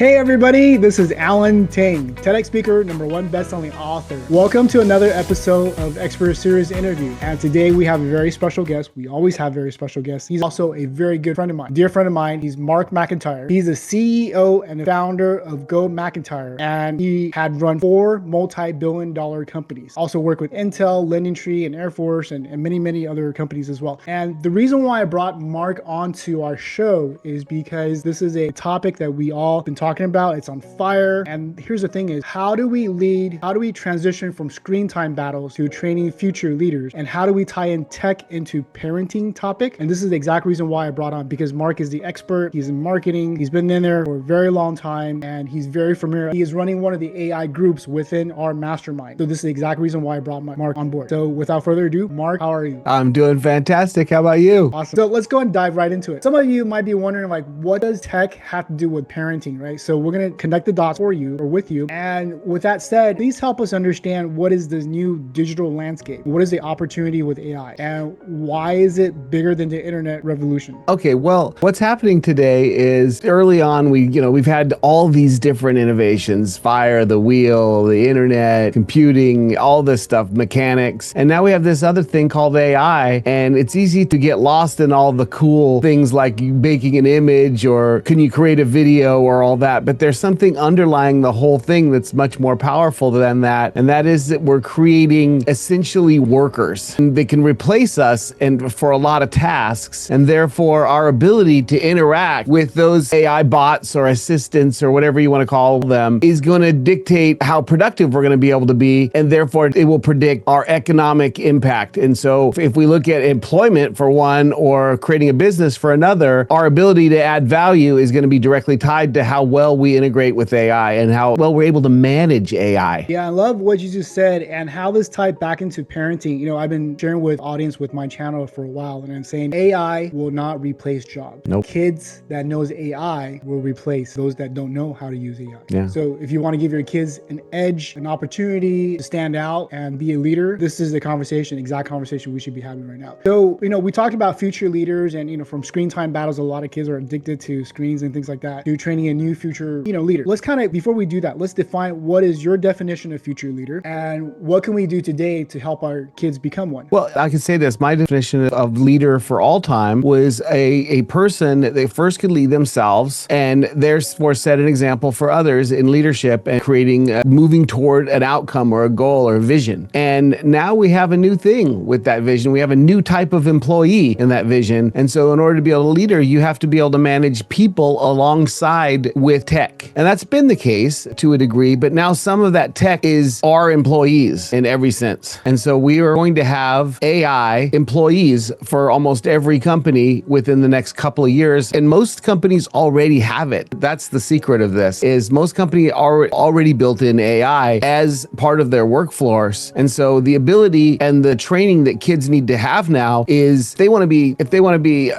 Hey everybody, this is Allan Ting, TEDx speaker, #1 best-selling author. Welcome to another episode of Expert Series Interview. And today we have a very special guest. We always have very special guests. He's also a very good friend of mine, dear friend of mine. He's Mark McIntyre. He's the CEO and the founder of Go McIntyre. And he had run 4 multi-billion-dollar companies. Also worked with Intel, LendingTree, and Air Force, and many other companies as well. And the reason why I brought Mark onto our show is because this is a topic that we all been talking about. It's on fire. And here's the thing is, how do we lead? How do we transition from screen time battles to training future leaders? And how do we tie in tech into parenting topic? And this is the exact reason why I brought on, because Mark is the expert. He's in marketing. He's been in there for a very long time and he's very familiar. He is running one of the AI groups within our mastermind. So this is the exact reason why I brought Mark on board. So without further ado, Mark, how are you? I'm doing fantastic. How about you? Awesome. So let's go and dive right into it. Some of you might be wondering, like, what does tech have to do with parenting, right? So we're going to connect the dots for you or with you. And with that said, please help us understand what is this new digital landscape? What is the opportunity with AI? And why is it bigger than the internet revolution? Okay, well, what's happening today is early on, we've had all these different innovations, fire, the wheel, the internet, computing, all this stuff, mechanics. And now we have this other thing called AI. And it's easy to get lost in all the cool things like making an image or can you create a video or all that. But there's something underlying the whole thing that's much more powerful than that. And that is that we're creating essentially workers. And they can replace us and for a lot of tasks. And therefore our ability to interact with those AI bots or assistants or whatever you want to call them is going to dictate how productive we're going to be able to be. And therefore it will predict our economic impact. And so if we look at employment for one or creating a business for another, our ability to add value is going to be directly tied to how well we integrate with AI and how well we're able to manage AI. Yeah, I love what you just said and how this tied back into parenting. You know, I've been sharing with audience with my channel for a while and I'm saying AI will not replace jobs. Nope. Kids that knows AI will replace those that don't know how to use AI. Yeah. So if you want to give your kids an edge, an opportunity to stand out and be a leader, this is the exact conversation we should be having right now. So, we talked about future leaders and, from screen time battles, a lot of kids are addicted to screens and things like that, to training a new future, leader. Let's kind of, before we do that, let's define what is your definition of future leader and what can we do today to help our kids become one? Well, I can say this. My definition of leader for all time was a person that they first could lead themselves and therefore set an example for others in leadership and creating, moving toward an outcome or a goal or a vision. And now we have a new thing with that vision. We have a new type of employee in that vision. And so in order to be a leader, you have to be able to manage people alongside with tech. And that's been the case to a degree, but now some of that tech is our employees in every sense. And so we are going to have AI employees for almost every company within the next couple of years. And most companies already have it. That's the secret of this, is most companies are already built in AI as part of their workforce. And so the ability and the training that kids need to have now is if they want to be,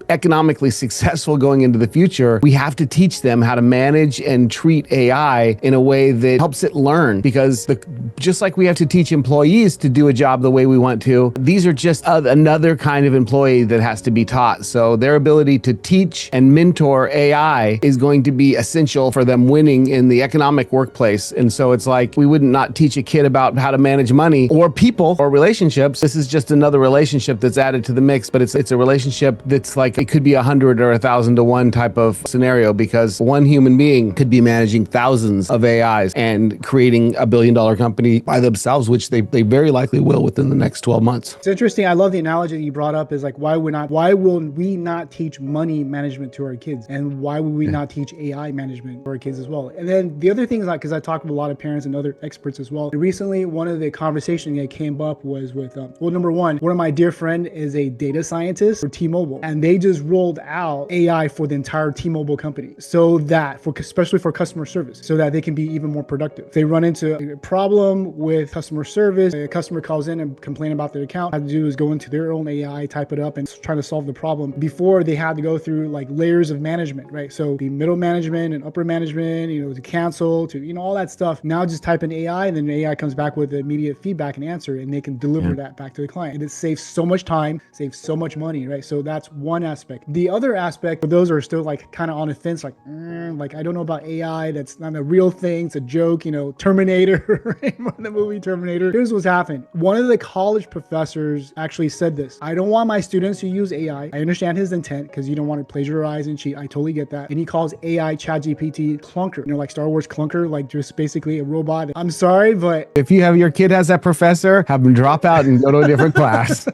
economically successful going into the future, we have to teach them how to manage and treat AI in a way that helps it learn. Because just like we have to teach employees to do a job the way we want to, these are just another kind of employee that has to be taught. So their ability to teach and mentor AI is going to be essential for them winning in the economic workplace. And so it's like we wouldn't not teach a kid about how to manage money or people or relationships. This is just another relationship that's added to the mix, but it's a relationship that's like, it could be 100 or 1,000 to 1 type of scenario, because one human being could be managing thousands of AIs and creating a $1 billion company by themselves, which they very likely will within the next 12 months. It's interesting. I love the analogy that you brought up is like, why will we not teach money management to our kids? And why would we not teach AI management to our kids as well? And then the other thing is, like, because I talked with a lot of parents and other experts as well. Recently, one of the conversations that came up was with, one of my dear friend is a data scientist for T-Mobile, and they just rolled out AI for the entire T-Mobile company, so that especially for customer service, so that they can be even more productive. If they run into a problem with customer service, a customer calls in and complain about their account, all they have to do is go into their own AI, type it up and try to solve the problem. Before, they had to go through like layers of management, right? So the middle management and upper management, to cancel, to, all that stuff. Now just type in AI and then the AI comes back with immediate feedback and answer, and they can deliver that back to the client. And it saves so much time, saves so much money, right? So that's one aspect. The other aspect for those who are still like kind of on the fence, like, like, I don't know about AI. That's not a real thing. It's a joke, Terminator, right? From the movie Terminator. Here's what's happened. One of the college professors actually said this: I don't want my students to use AI. I understand his intent because you don't want to plagiarize and cheat. I totally get that. And he calls AI ChatGPT clunker, like Star Wars clunker, like just basically a robot. I'm sorry, but if you have your kid has that professor, have them drop out and go to a different class.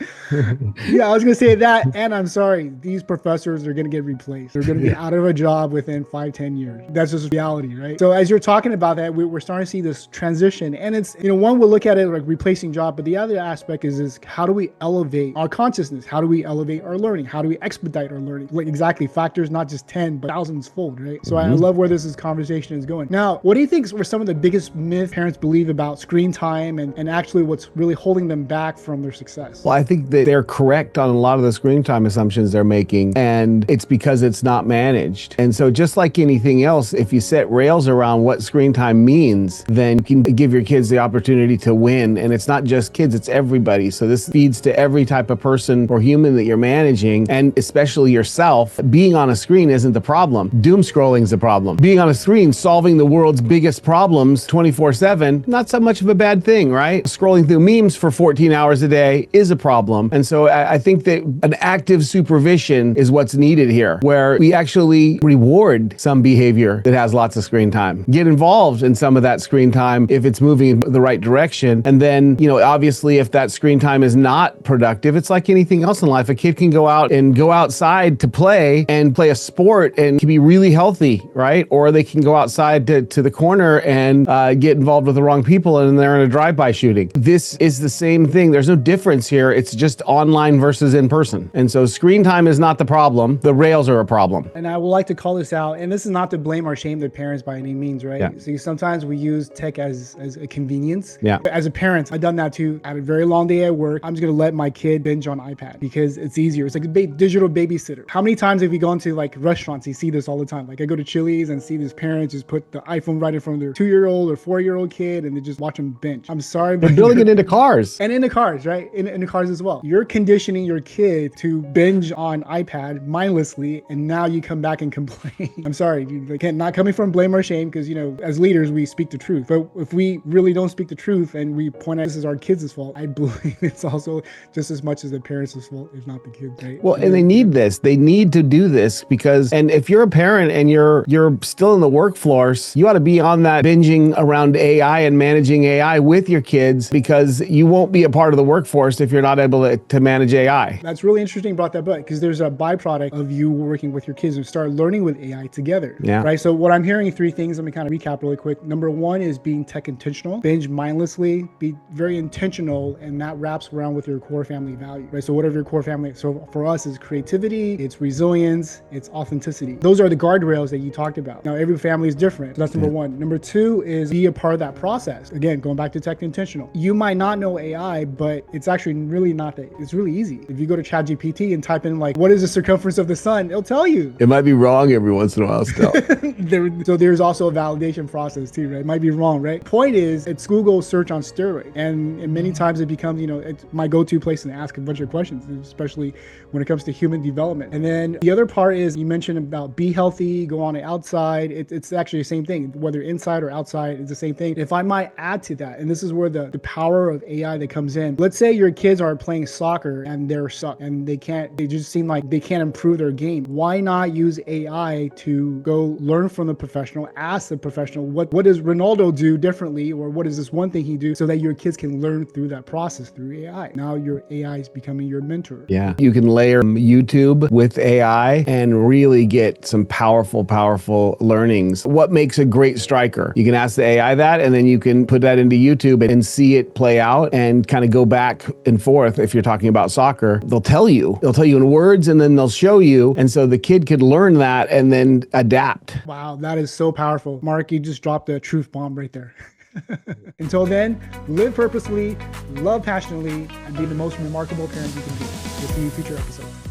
Yeah, I was going to say that. And I'm sorry, these professors are going to get replaced. They're going to be out of a job within 5-10 years. That's just reality, right? So as you're talking about that, we're starting to see this transition. And it's, one will look at it like replacing job, but the other aspect is how do we elevate our consciousness? How do we elevate our learning? How do we expedite our learning? Like exactly, factors not just 10, but thousands fold, right? So I love where this conversation is going. Now, what do you think were some of the biggest myths parents believe about screen time and actually what's really holding them back from their success? Well, I think that they're correct on a lot of the screen time assumptions they're making, and it's because it's not managed. And so just like anything else, if you set rails around what screen time means, then you can give your kids the opportunity to win. And it's not just kids, it's everybody. So this feeds to every type of person or human that you're managing, and especially yourself. Being on a screen isn't the problem. Doom scrolling is the problem. Being on a screen, solving the world's biggest problems 24/7, not so much of a bad thing, right? Scrolling through memes for 14 hours a day is a problem. And so I think that an active supervision is what's needed here, where we actually reward some behavior that has lots of screen time. Get involved in some of that screen time if it's moving in the right direction. And then, obviously if that screen time is not productive, it's like anything else in life. A kid can go out and go outside to play and play a sport and can be really healthy, right? Or they can go outside to the corner and get involved with the wrong people and they're in a drive-by shooting. This is the same thing. There's no difference here. It's just online versus in person. And so screen time is not the problem. The rails are a problem. And I would like to call this out, and this is not to blame or shame the parents by any means, right? Yeah. See, sometimes we use tech as a convenience. Yeah. As a parent, I've done that too. I had a very long day at work. I'm just going to let my kid binge on iPad because it's easier. It's like a digital babysitter. How many times have you gone to like restaurants, you see this all the time? Like I go to Chili's and see these parents just put the iPhone right in front of their 2-year-old or 4-year-old kid and they just watch them binge. I'm sorry, but they're building it into cars. And in the cars, right? In the cars as well. You're conditioning your kid to binge on iPad mindlessly, and now you come back and complain. I'm sorry, again, not coming from blame or shame, because as leaders we speak the truth. But if we really don't speak the truth and we point out this is our kids' fault, I believe it's also just as much as the parents' fault, if not the kids, right? Well, and they need this. They need to do this and if you're a parent and you're still in the workforce, you ought to be on that binging around AI and managing AI with your kids, because you won't be a part of the workforce if you're not able to manage AI. That's really interesting you brought that up, because there's a byproduct of you working with your kids and start learning with AI together. Yeah. Right. So what I'm hearing, 3 things. Let me kind of recap really quick. Number 1 is being tech intentional, binge mindlessly, be very intentional, and that wraps around with your core family value. Right. So whatever your core family. So for us, is creativity, it's resilience, it's authenticity. Those are the guardrails that you talked about. Now every family is different. So that's number 1. Number 2 is be a part of that process. Again, going back to tech intentional. You might not know AI, but it's actually really not that. It's really easy. If you go to ChatGPT and type in like, what is the circumference of the sun? It'll tell you. It might be wrong every once in a while still. So there's also a validation process too, right? It might be wrong, right? Point is, it's Google search on steroids. And many times it becomes, it's my go-to place to ask a bunch of questions, especially when it comes to human development. And then the other part is, you mentioned about be healthy, go on the outside. It's actually the same thing, whether inside or outside, it's the same thing. If I might add to that, and this is where the power of AI that comes in. Let's say your kids are playing soccer and they're suck and they just seem like they can't improve their game. Why not use AI to go learn from the professional, ask the professional, what does Ronaldo do differently, or what is this one thing he do, so that your kids can learn through that process through AI. Now your AI is becoming your mentor. Yeah. You can layer YouTube with AI and really get some powerful learnings. What makes a great striker? You can ask the AI that, and then you can put that into YouTube and see it play out and kind of go back and forth. If you're talking about soccer, they'll tell you in words, and then they'll show you. And so the kid could learn that and then adapt. Wow, that is so powerful. Mark, you just dropped a truth bomb right there. Until then, live purposefully, love passionately, and be the most remarkable parent you can be. We'll see you in future episodes.